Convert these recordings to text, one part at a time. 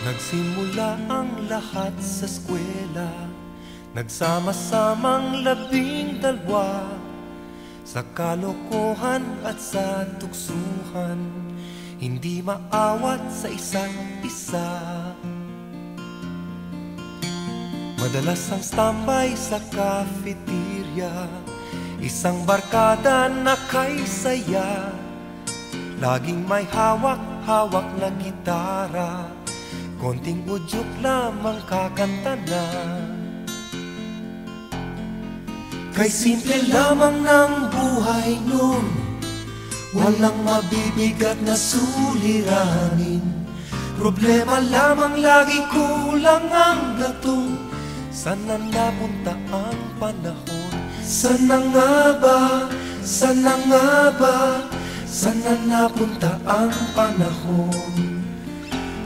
Nagsimula ang lahat sa eskwela, nagsama-samang 12 sa kalokohan at sa tuksuhan, hindi maawat sa isa't isa. Madalas ang standby sa cafeteria, isang barkada na kay saya, laging may hawak-hawak na gitara, konting udyok lamang kakanta na. Kay simple lamang ng buhay nun, walang mabibigat na suliranin. Problema lamang lagi, kulang ang gatong. Sana napunta ang panahon? Sana nga ba? Sana nga ba? Sana napunta ang panahon?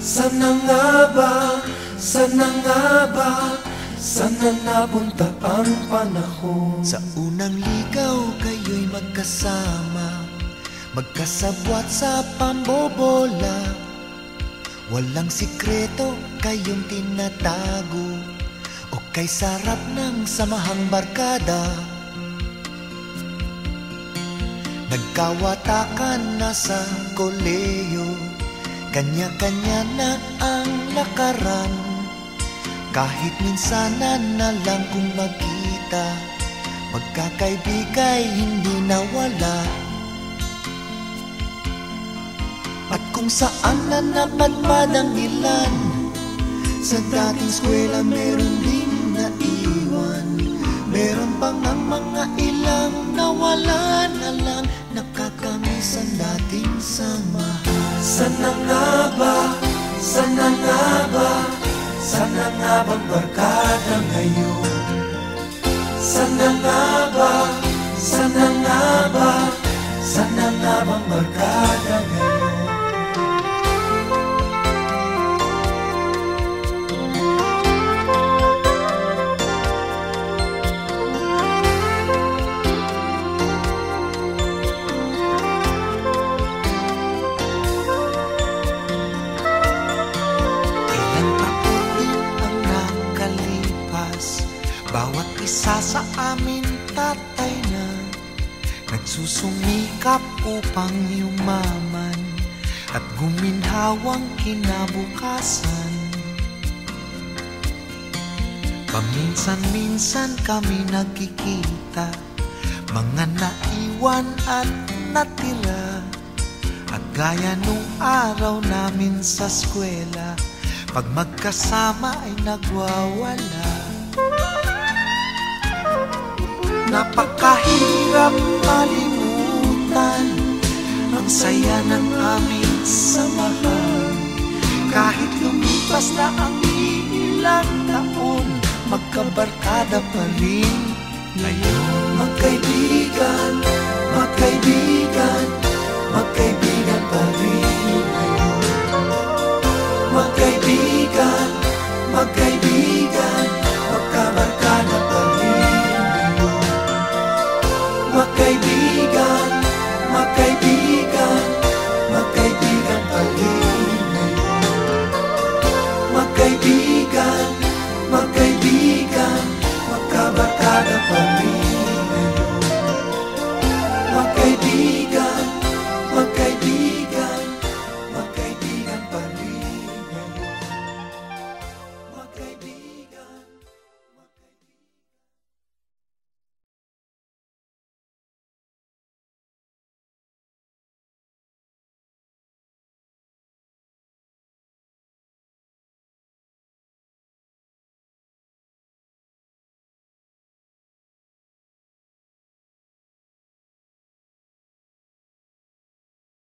Sana nga ba? Sana nga ba? Sana napunta ang panahon? Sa unang ligaw kayo'y magkasama, magkasabwat sa pambobola. Walang sikreto kayong tinatago, o kay sarap ng samahang barkada. Nagkawatakan na sa koleyo, kanya-kanya na ang lakaran. Kahit minsanan na lang kung magkita, magkakaibigay hindi nawala. At kung saan na napadpad ang ilan, sa dating eskwela meron ding naiwan. Meron pang ang mga ilang nawala na lang, nakakamiss ang dating samahan. Sana nga ba? Sana nga ba? Sana nga bang barkada ngayon? Sana nga ba? Sana nga ba? Sana nga bang barkada ngayon? Bawat isa sa amin tatay na, nagsusumikap upang yumaman at guminhawang kinabukasan. Paminsan-minsan kami nagkikita, mga naiwan at natira. At gaya nung araw namin sa eskwela, pag magkasama ay nagwawala. Napakahirap malimutan ang saya ng aming samahan. Kahit lumipas na ang ilang taon, magkabarkada pa rin ngayon. Magkaibigan, magkaibigan,